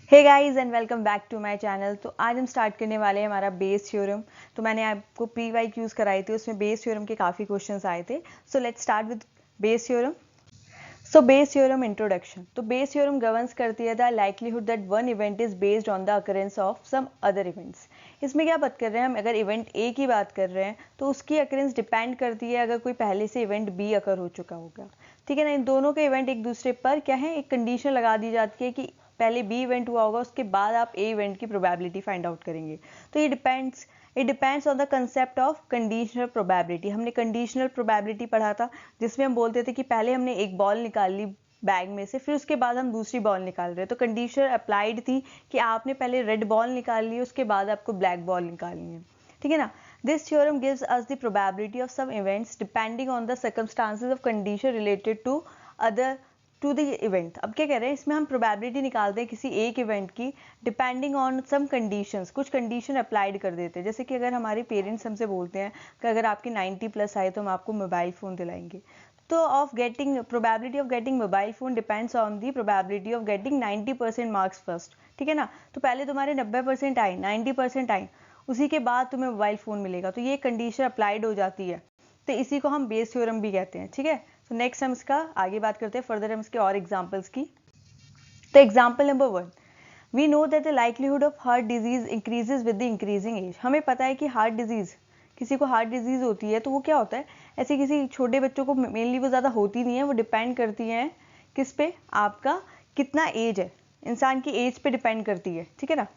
Hey guys and welcome back to my channel. तो आज हम स्टार्ट करने वाले हैं हमारा बेस थ्योरम। तो मैंने आपको प्री वाई क्यूज कराई थी, उसमें बेस थ्योरम के काफ़ी क्वेश्चंस आए थे। So let's start with Bayes theorem. So Bayes theorem introduction. तो बेस थ्योरम गवर्न्स करती है the likelihood that one event is based on the occurrence of some other events. इसमें क्या बात कर रहे हैं हम, अगर इवेंट ए की बात कर रहे हैं तो उसकी अकरेंस डिपेंड करती है अगर कोई पहले से इवेंट बी अकर हो चुका होगा। ठीक है ना, इन दोनों के इवेंट एक दूसरे पर क्या है, एक कंडीशन लगा दी जाती है कि पहले बी इवेंट हुआ होगा, उसके बाद आप ए इवेंट की प्रोबेबिलिटी फाइंड आउट करेंगे। तो ये depends on the concept of conditional probability. हमने कंडीशनल प्रोबेबिलिटी पढ़ा था, जिसमें हम बोलते थे कि पहले हमने एक बॉल निकाल ली बैग में से, फिर उसके बाद हम दूसरी बॉल निकाल रहे हैं। तो कंडीशन अप्लाइड थी कि आपने पहले रेड बॉल निकाल ली, उसके बाद आपको ब्लैक बॉल निकालनी है। ठीक है ना। This theorem gives us the probability of some events depending on the circumstances of condition related to other to the event. अब क्या कह रहे हैं, इसमें हम प्रोबेबिलिटी निकालते हैं किसी एक इवेंट की डिपेंडिंग ऑन सम कंडीशंस, कुछ कंडीशन अप्लाइड कर देते हैं। जैसे कि अगर हमारे पेरेंट्स हमसे बोलते हैं कि अगर आपके 90 प्लस आए तो हम आपको मोबाइल फ़ोन दिलाएंगे। तो probability of getting mobile phone depends on the probability of getting 90% marks first. ठीक है ना। तो पहले तुम्हारे 90% आए, 90% आए, उसी के बाद तुम्हें मोबाइल फ़ोन मिलेगा। तो ये कंडीशन अप्लाइड हो जाती है, तो इसी को हम बेस थ्योरम भी कहते हैं। ठीक है। तो नेक्स्ट हम इसका आगे बात करते हैं, फर्दर हम इसके और एग्जांपल्स की। तो example number 1, we know that the likelihood of heart disease increases with the increasing age. हमें पता है कि हार्ट डिजीज, किसी को हार्ट डिजीज होती है तो वो क्या होता है, ऐसे किसी छोटे बच्चों को मेनली वो ज़्यादा होती नहीं है, वो डिपेंड करती है किस पे, आपका कितना एज है, इंसान की एज पे डिपेंड करती है। ठीक है ना।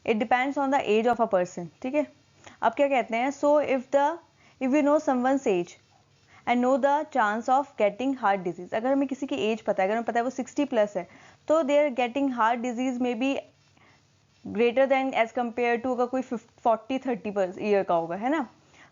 It depends on the age of a person. ठीक है। अब क्या कहते हैं, so if you know someone's age and know the chance of getting heart disease. अगर हमें किसी की एज पता है, अगर हमें पता है वो 60 प्लस है, तो देयर गेटिंग हार्ट डिजीज में be greater than age compare to अगर कोई 40-30 ईयर का होगा, है ना।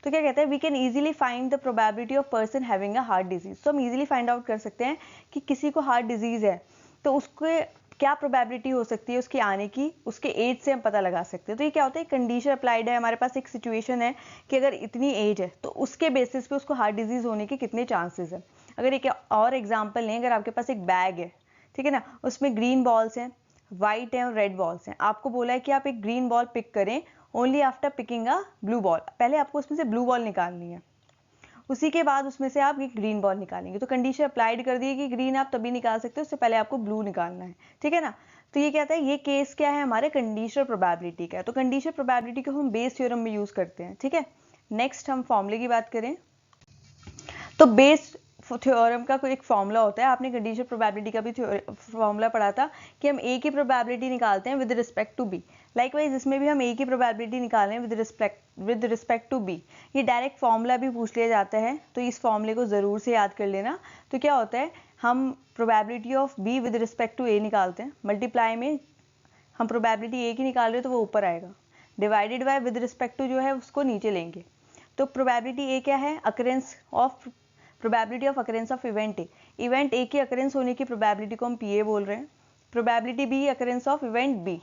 तो क्या कहते हैं, we can easily find the probability of person having a heart disease. तो हम ईजिली फाइंड आउट कर सकते हैं कि किसी को हार्ट डिजीज है तो उसके क्या प्रोबेबिलिटी हो सकती है उसकी आने की, उसके एज से हम पता लगा सकते हैं। तो ये क्या होता है, कंडीशन अप्लाइड है, हमारे पास एक सिचुएशन है कि अगर इतनी एज है तो उसके बेसिस पे उसको हार्ट डिजीज होने के कितने चांसेस है। अगर एक और एग्जांपल लें, अगर आपके पास एक बैग है, ठीक है ना, उसमें ग्रीन बॉल्स हैं, व्हाइट है और रेड बॉल्स हैं। आपको बोला है कि आप एक ग्रीन बॉल पिक करें ओनली आफ्टर पिकिंग अ ब्लू बॉल। पहले आपको उसमें से ब्लू बॉल निकालनी है, उसी के बाद उसमें से आप एक ग्रीन बॉल निकालेंगे। तो कंडीशन अप्लाइड कर दी है कि ग्रीन आप तभी निकाल सकते हो, उससे पहले आपको ब्लू निकालना है। ठीक है ना। तो ये कहता है, ये केस क्या है, हमारे कंडीशनल प्रोबेबिलिटी का है। तो कंडीशनल प्रोबेबिलिटी को हम बेस थ्योरम में यूज करते हैं। ठीक है। नेक्स्ट हम फॉर्मूले की बात करें, तो बेस थ्योरम का कोई एक फॉर्मूला होता है, आपने कंडीशनल प्रोबेबिलिटी का भी फॉर्मूला पढ़ा था कि हम ए की प्रोबेबिलिटी निकालते हैं with respect to B. Likewise इसमें भी हम ए की प्रोबेबिलिटी निकाल रहे हैं विद रिस्पेक्ट टू बी। ये डायरेक्ट फॉर्मूला भी पूछ लिया जाता है, तो इस फॉर्मूले को ज़रूर से याद कर लेना। तो क्या होता है, हम probability of B with respect to A निकालते हैं, मल्टीप्लाई में हम प्रोबेबिलिटी ए की निकाल रहे हो तो वो ऊपर आएगा, divided by with respect to जो है उसको नीचे लेंगे। तो प्रोबेबिलिटी ए क्या है, occurrence of probability of occurrence of event A. Event A की अकरेंस होने की प्रोबेबिलिटी को हम पी ए बोल रहे हैं। Probability B occurrence of event B,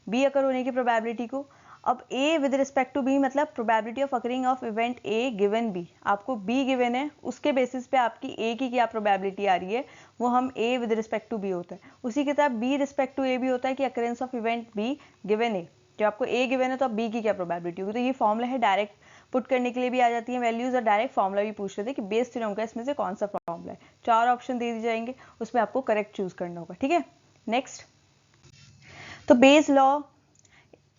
B occur होने की प्रोबेबिलिटी को। अब A with respect to B मतलब probability of occurring of event A given B. आपको बी गिवन है, उसके बेसिस पे आपकी ए की क्या प्रोबेबिलिटी आ रही है, वो हम A with respect to B होता है। उसी की तरह बी रिस्पेक्ट टू ए भी होता है कि occurrence of event B given A. जब आपको ए गिवन है तो अब बी की क्या प्रोबेबिलिटी होगी। तो ये फॉर्मूला है, डायरेक्ट पुट करने के लिए भी आ जाती है वैल्यूज, और डायरेक्ट फॉर्मूला भी पूछ रहे थे कि बेस थ्योरम का इसमें से कौन सा फॉर्मूला है। 4 ऑप्शन दे दिए जाएंगे, उसमें आपको करेक्ट चूज करना होगा। ठीक है। नेक्स्ट, तो base law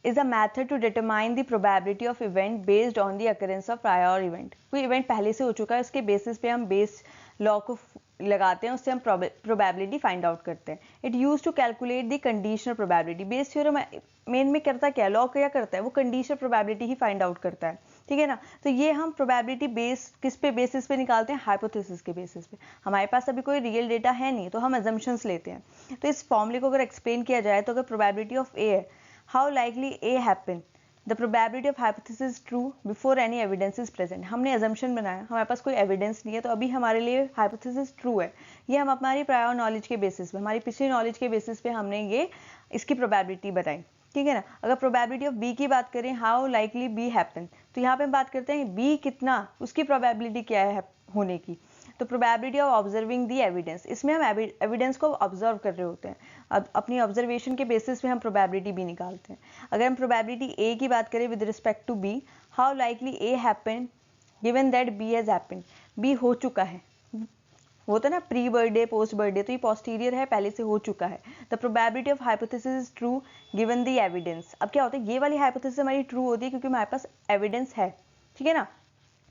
is a method to determine the probability of event based on the occurrence of prior event। कोई इवेंट पहले से हो चुका है, उसके बेसिस पे हम बेस लॉ को लगाते हैं, उससे हम प्रोबेबिलिटी फाइंड आउट करते हैं। It use to calculate the conditional probability. Bayes theorem मेन में करता क्या है, लॉ क्या करता है, वो कंडीशनल प्रोबेबिलिटी ही फाइंड आउट करता है। ठीक है ना। तो ये हम प्रोबेबिलिटी बेस किस पे बेसिस पे निकालते हैं, हाइपोथेसिस के बेसिस पे। हमारे पास अभी कोई रियल डेटा है नहीं, तो हम अजम्पशंस लेते हैं। तो इस फॉर्मूले को अगर एक्सप्लेन किया जाए, तो अगर प्रोबेबिलिटी ऑफ ए है, how likely A happen, the probability of hypothesis true before any evidence is present। हमने assumption बनाया, हमारे पास कोई evidence नहीं है, तो अभी हमारे लिए hypothesis true है। ये हम हमारी prior knowledge के basis पे, हमारी पिछली knowledge के basis पे हमने ये इसकी probability बताई। ठीक है ना। अगर probability of B की बात करें, how likely B happen, तो यहाँ पे हम बात करते हैं B कितना, उसकी probability क्या है होने की। तो probability of observing the evidence, इसमें हम एविडेंस को ऑब्जर्व कर रहे होते हैं, अब अपनी ऑब्जर्वेशन के बेसिस पे हम प्रोबेबिलिटी बी निकालते हैं। अगर हम प्रोबेबिलिटी ए की बात करें with respect to B, how likely A happen given that B has happened, B हो चुका है, वो तो ना प्री बर्थडे पोस्ट बर्थडे, तो ये पोस्टीरियर है, पहले से हो चुका है। The probability of hypothesis is true given the evidence. अब क्या होता है, ये वाली हाइपोथेसिस हमारी ट्रू होती है क्योंकि हमारे पास एविडेंस है, ठीक है ना।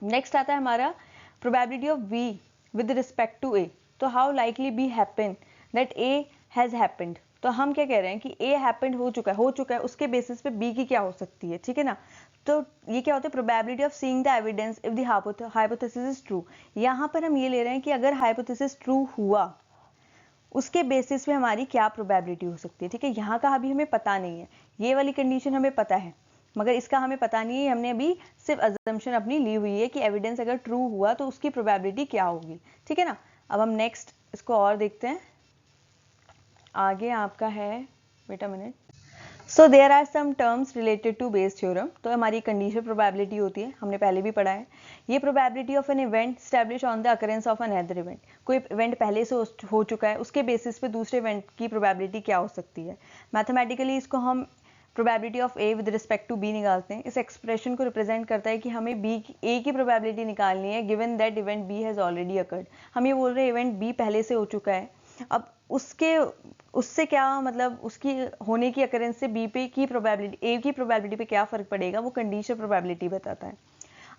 नेक्स्ट आता है हमारा probability of B with respect to A, तो how likely B happen that A has happened, तो हम क्या कह रहे हैं कि ए हैपेंड हो चुका है, उसके बेसिस पे बी की क्या हो सकती है, ठीक है ना। तो ये क्या होता है, probability of seeing the evidence if the hypothesis is true. यहाँ पर हम ये ले रहे हैं कि अगर हाइपोथेसिस ट्रू हुआ उसके बेसिस पे हमारी क्या प्रोबेबिलिटी हो सकती है, ठीक है। यहाँ का अभी हमें पता नहीं है, ये वाली कंडीशन हमें पता है मगर इसका हमें पता नहीं है, हमने अभी सिर्फ अजम्पशन अपनी ली हुई है कि एविडेंस अगर ट्रू हुआ तो उसकी प्रोबेबिलिटी क्या होगी, ठीक है ना। अब हम नेक्स्ट इसको और देखते हैं, आगे आपका है, wait a minute. So there are some terms related to Bayes theorem, तो हमारी कंडीशनल प्रोबेबिलिटी होती है, हमने पहले भी पढ़ा है। ये probability of an event establish on the occurrence of another event, कोई इवेंट पहले से हो चुका है, उसके बेसिस पे दूसरे इवेंट की प्रोबेबिलिटी क्या हो सकती है। मैथमेटिकली इसको हम probability of A with respect to B निकालते हैं। इस एक्सप्रेशन को रिप्रेजेंट करता है कि हमें ए की प्रोबेबिलिटी निकालनी है given that event B has already occurred. हम ये बोल रहे हैं इवेंट बी पहले से हो चुका है, अब उससे क्या मतलब उसकी होने की अकरेंस से बी पे की प्रोबेबिलिटी, ए की प्रोबेबिलिटी पे क्या फर्क पड़ेगा, वो कंडीशनल प्रोबेबिलिटी बताता है।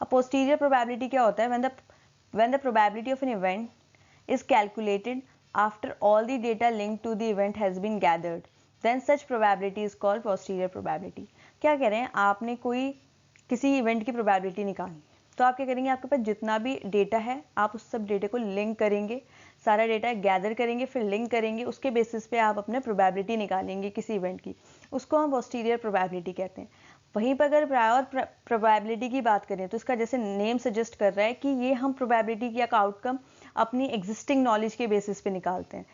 अब पोस्टीरियर प्रोबेबिलिटी क्या होता है, when the probability of an event is calculated after all the data linked to the event has been gathered, then such probability is called posterior probability. क्या कह रहे हैं, आपने कोई किसी इवेंट की प्रोबेबिलिटी निकालनी, तो आप क्या करेंगे, आपके पास जितना भी डेटा है आप उस सब डेटा को लिंक करेंगे, सारा डेटा गैदर करेंगे, फिर लिंक करेंगे, उसके बेसिस पे आप अपने प्रोबेबिलिटी निकालेंगे किसी इवेंट की, उसको हम पोस्टीरियर प्रोबेबिलिटी कहते हैं। वहीं पर अगर प्रायर प्रोबेबिलिटी की बात करें तो इसका जैसे नेम सजेस्ट कर रहा है कि ये हम प्रोबेबिलिटी का आउटकम अपनी एग्जिस्टिंग नॉलेज के बेसिस पे निकालते हैं।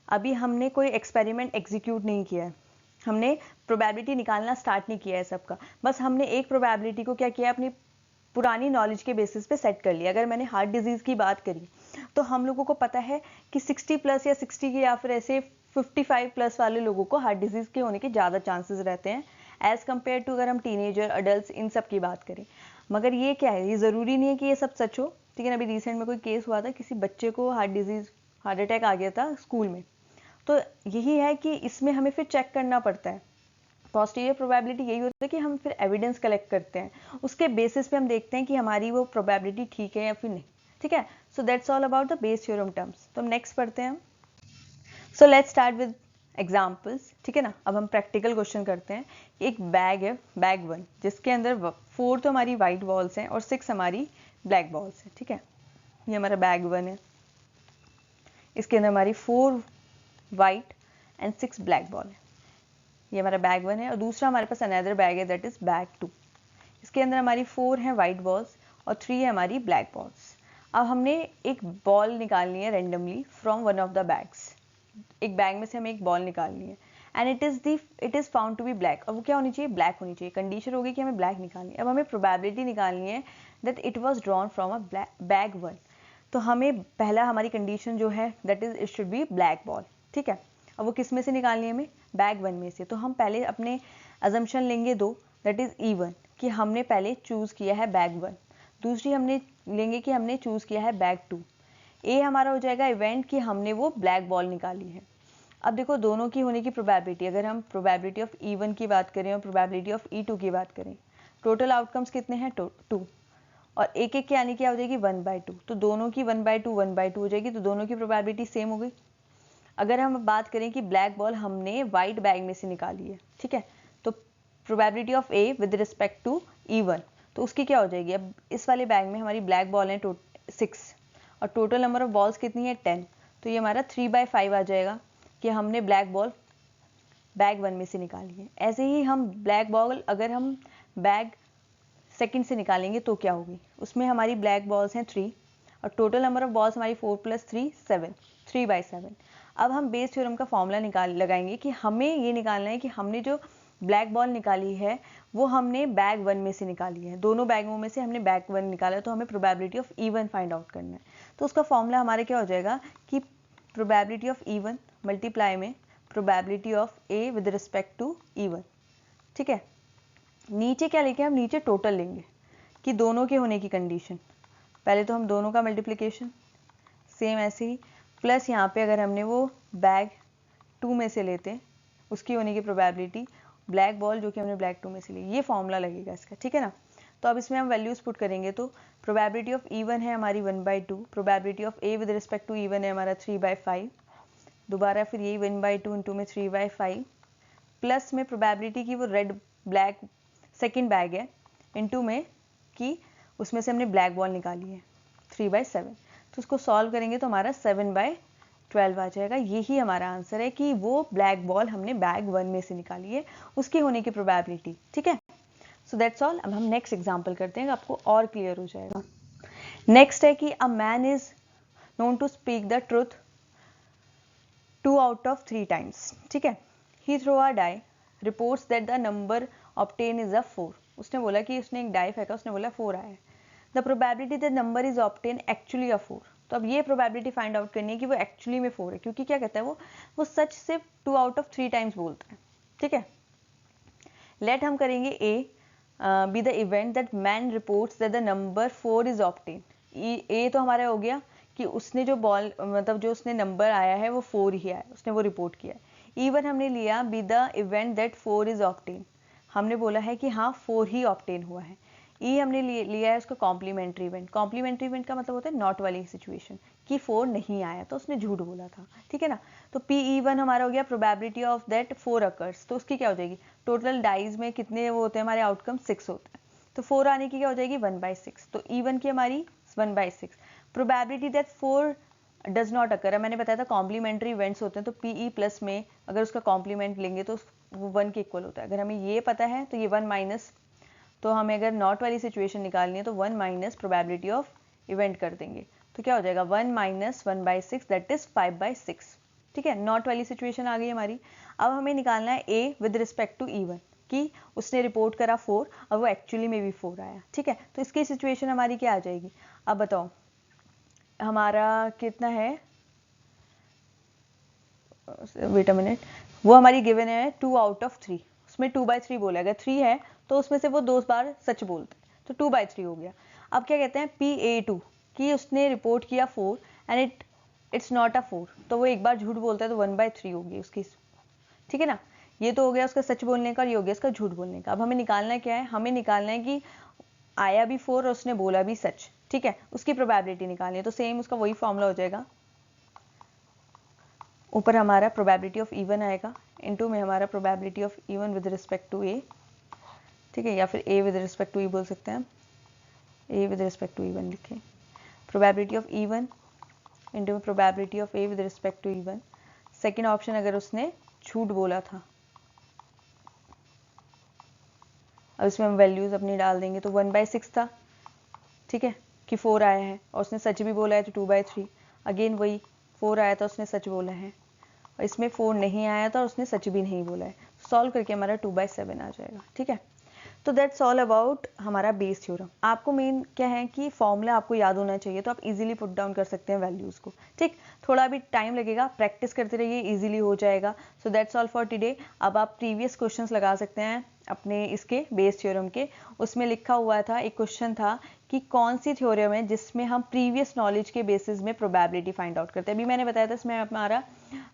अभी हमने कोई एक्सपेरिमेंट एग्जीक्यूट नहीं किया है, हमने प्रोबेबिलिटी निकालना स्टार्ट नहीं किया है सबका, बस हमने एक प्रोबेबिलिटी को क्या किया, अपनी पुरानी नॉलेज के बेसिस पे सेट कर लिया। अगर मैंने हार्ट डिजीज़ की बात करी तो हम लोगों को पता है कि 60 प्लस या 60 की या फिर ऐसे 55 प्लस वाले लोगों को हार्ट डिजीज़ के होने के ज़्यादा चांसेस रहते हैं एज़ कम्पेयर टू अगर हम टीनेजर अडल्ट इन सब की बात करें। मगर ये क्या है, ये ज़रूरी नहीं है कि ये सब सच हो, ठीक है ना। अभी रिसेंट में कोई केस हुआ था, किसी बच्चे को हार्ट अटैक आ गया था स्कूल में, तो यही है कि इसमें हमें फिर चेक करना पड़ता है। पोस्टीरियर प्रोबेबिलिटी यही होता है कि हम फिर एविडेंस कलेक्ट करते हैं, उसके बेसिस पे हम देखते हैं कि हमारी वो प्रोबेबिलिटी ठीक है या फिर नहीं, ठीक है। So that's all about the Bayes theorem terms. तो हम नेक्स्ट पढ़ते हैं। सो लेट्स स्टार्ट विद एग्जाम्पल्स, ठीक है ना। अब हम प्रैक्टिकल क्वेश्चन करते हैं। एक बैग है, बैग 1, जिसके अंदर 4 तो हमारी वाइट बॉल्स हैं और 6 हमारी ब्लैक बॉल्स हैं, ठीक है। ये हमारा बैग 1 है, इसके अंदर हमारी 4 वाइट एंड 6 ब्लैक बॉल है। ये हमारा बैग 1 है। और दूसरा हमारे पास अनदर बैग है, दैट इज बैग 2, इसके अंदर हमारी 4 हैं वाइट बॉल्स और 3 है हमारी ब्लैक बॉल्स। अब हमने एक बॉल निकालनी है randomly from one of the bags, एक बैग में से हमें एक बॉल निकालनी है and it is found to be black. अब वो क्या होनी चाहिए, ब्लैक होनी चाहिए। कंडीशन होगी कि हमें ब्लैक निकालनी है। अब हमें प्रोबेबिलिटी निकालनी है that it was drawn from a bag 1, तो हमें पहला हमारी कंडीशन जो है that is it should be black ball, ठीक है। अब वो किस में से निकालनी है, हमें बैग 1 में से। तो हम पहले अपने अजम्पशन लेंगे 2, दैट इज E1, कि हमने पहले चूज किया है बैग 1। दूसरी हमने लेंगे कि हमने चूज किया है बैग 2। ए हमारा हो जाएगा इवेंट कि हमने वो ब्लैक बॉल निकाली है। अब देखो दोनों की होने की प्रोबेबिलिटी, अगर हम प्रोबेबिलिटी ऑफ E1 की बात करें और प्रोबेबिलिटी ऑफ E2 की बात करें, टोटल आउटकम्स कितने हैं, 2, और एक एक की यानी क्या हो जाएगी 1/2, तो दोनों की 1/2 हो जाएगी, तो दोनों की प्रोबेबिलिटी सेम हो गई। अगर हम बात करें कि ब्लैक बॉल हमने वाइट बैग में से निकाली है, ठीक है, तो probability of A with respect to E1, तो उसकी क्या हो जाएगी, अब इस वाले बैग में हमारी ब्लैक बॉल है 6 और टोटल नंबर ऑफ बॉल्स कितनी है 10, तो ये हमारा 3/5 आ जाएगा कि हमने ब्लैक बॉल बैग 1 में से निकाली है। ऐसे ही हम ब्लैक बॉल अगर हम बैग सेकंड से निकालेंगे तो क्या होगी, उसमें हमारी ब्लैक बॉल्स हैं 3 और टोटल नंबर ऑफ बॉल्स हमारी 4 + 3 7, 3/7। अब हम बेस थ्योरम का फॉर्मूला लगाएंगे कि हमें ये निकालना है कि हमने जो ब्लैक बॉल निकाली है वो हमने बैग 1 में से निकाली है, दोनों बैगों में से हमने बैग 1 निकाला है, तो हमें probability of E1 find out करना है। तो उसका फॉर्मूला हमारे क्या हो जाएगा कि प्रोबेबिलिटी ऑफ E1 मल्टीप्लाई में probability of A with respect to E1। ठीक है, नीचे क्या लेंगे हम, नीचे टोटल लेंगे कि दोनों के होने की कंडीशन। पहले तो हम दोनों का मल्टीप्लिकेशन, सेम ऐसे ही, प्लस यहाँ पे अगर हमने वो बैग 2 में से लेते हैं उसकी होने की प्रोबेबिलिटी, ब्लैक बॉल जो कि हमने ब्लैक 2 में से ली, ये फॉर्मूला लगेगा इसका। ठीक है ना, तो अब इसमें हम वैल्यूज पुट करेंगे तो प्रोबेबिलिटी ऑफ E1 है हमारी 1/2, probability of A with respect to E1 है हमारा 3/5, दोबारा फिर यही 1/2 इंटू में 3/5, प्लस में प्रोबेबिलिटी की वो रेड ब्लैक सेकेंड बैग है इंटू में कि उसमें से हमने ब्लैक बॉल निकाली है 3/7, तो उसको सॉल्व करेंगे तो हमारा 7/12 आ जाएगा। यही हमारा आंसर है कि वो ब्लैक बॉल हमने बैग 1 में से निकाली है, उसकी होने की प्रोबेबिलिटी। ठीक है, सो दैट्स ऑल। अब हम नेक्स्ट एग्जांपल करते हैं, आपको और क्लियर हो जाएगा। नेक्स्ट है कि a man is known to speak the truth 2 out of 3 times। ठीक है, he throw a die, reports that the number obtain is a 4। उसने बोला कि उसने एक डाई फेंका, उसने बोला 4 आया है। The probability that number is obtain actually a 4। तो अब ये प्रोबेबिलिटी फाइंड आउट करनी है कि वो एक्चुअली में 4 है, क्योंकि क्या कहता है वो सच सिर्फ 2 out of 3 टाइम्स बोलता है। ठीक है, लेट हम करेंगे A B the event that man reports that the number 4 is obtain. A तो हमारा हो गया कि उसने जो बॉल मतलब जो उसने नंबर आया है वो 4 ही आया, उसने वो रिपोर्ट किया है। इवन हमने लिया B the event that 4 is obtain, हमने बोला है कि हाँ 4 ही ऑब्टेन हुआ है। ई हमने लिया है उसका कॉम्प्लीमेंट्री इवेंट। कॉम्प्लीमेंट्री इवेंट का मतलब होता है नॉट वाली सिचुएशन कि 4 नहीं आया तो उसने झूठ बोला था। ठीक है ना, तो PE1 हमारा हो गया प्रोबेबिलिटी ऑफ दैट 4 अकर्स, तो उसकी क्या हो जाएगी, टोटल डाइज में कितने वो होते हैं हमारे आउटकम 6 होते हैं, तो 4 आने की क्या हो जाएगी 1/6, तो E1 की हमारी 1/6। Probability that 4 does not occur, मैंने बताया था कॉम्प्लीमेंट्री इवेंट्स होते हैं तो PE प्लस में अगर उसका कॉम्प्लीमेंट लेंगे तो वो 1 के इक्वल होता है। अगर हमें ये पता है तो ये 1 माइनस, तो हमें अगर नॉट वाली सिचुएशन निकालनी है तो 1 माइनस प्रोबेबिलिटी ऑफ इवेंट कर देंगे, तो क्या हो जाएगा 1 माइनस 1/6 दैट इज 5/6। ठीक है, नॉट वाली सिचुएशन आ गई हमारी। अब हमें निकालना है ए विद रिस्पेक्ट टू E1 कि उसने रिपोर्ट करा 4 और वो एक्चुअली में भी 4 आया। ठीक है, तो इसकी सिचुएशन हमारी क्या आ जाएगी, अब बताओ हमारा कितना है, वेट अ मिनट, वो हमारी गिवन है 2 out of 3, उसमें 2/3 बोला, अगर 3 है तो उसमें से वो 2 बार सच बोलते हैं तो 2/3 हो गया। अब क्या कहते हैं PA2 कि उसने रिपोर्ट किया 4 एंड इट्स नॉट अ 4, तो वो एक बार झूठ बोलता है तो 1/3 होगी उसकी। ठीक है ना, ये तो हो गया उसका सच बोलने का, ये हो गया उसका झूठ बोलने का। अब हमें निकालना क्या है, हमें निकालना है कि आया भी 4 और उसने बोला भी सच। ठीक है, उसकी प्रोबेबिलिटी निकालनी है, तो सेम उसका वही फॉर्मूला हो जाएगा, ऊपर हमारा प्रोबेबिलिटी ऑफ E1 आएगा इनटू में हमारा probability of E1 with respect to A। ठीक है, या फिर A with respect to E बोल सकते हैं हम, A with respect to E1 लिखें, प्रोबेबिलिटी ऑफ E1 इनटू में probability of A with respect to E1। Second option अगर उसने झूठ बोला था, अब इसमें हम वैल्यूज अपनी डाल देंगे तो 1/6 था। ठीक है, कि 4 आया है और उसने सच भी बोला है तो 2/3, अगेन वही 4 आया था उसने सच बोला है और इसमें 4 नहीं आया था और उसने सच भी नहीं बोला है, सॉल्व करके हमारा 2/7 आ जाएगा। ठीक है, तो दैट्स ऑल अबाउट हमारा बेस थ्योरम। आपको मेन क्या है कि फॉर्मूला आपको याद होना चाहिए, तो आप इजीली पुट डाउन कर सकते हैं वैल्यूज़ को। ठीक, थोड़ा भी टाइम लगेगा, प्रैक्टिस करते रहिए, इजीली हो जाएगा। So that's all for today. अब आप प्रीवियस क्वेश्चंस लगा सकते हैं अपने इसके बेस थ्योरम के। उसमें लिखा हुआ था, एक क्वेश्चन था कि कौन सी थ्योरम है जिसमें हम प्रीवियस नॉलेज के बेसिस में प्रोबेबिलिटी फाइंड आउट करते हैं। अभी मैंने बताया था इसमें हमारा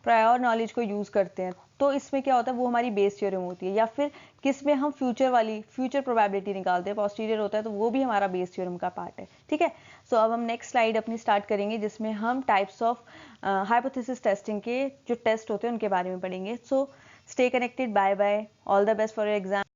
प्रायर नॉलेज को यूज़ करते हैं, तो इसमें क्या होता है वो हमारी बेस थ्योरम होती है। या फिर किस में हम फ्यूचर प्रोबेबिलिटी निकालते हैं, पोस्टीरियर होता है, तो वो भी हमारा बेस थ्योरम का पार्ट है। ठीक है, सो अब हम नेक्स्ट स्लाइड अपनी स्टार्ट करेंगे जिसमें हम टाइप्स ऑफ हाइपोथेसिस टेस्टिंग के जो टेस्ट होते हैं उनके बारे में पढ़ेंगे। So stay connected, bye bye, all the best for your exam.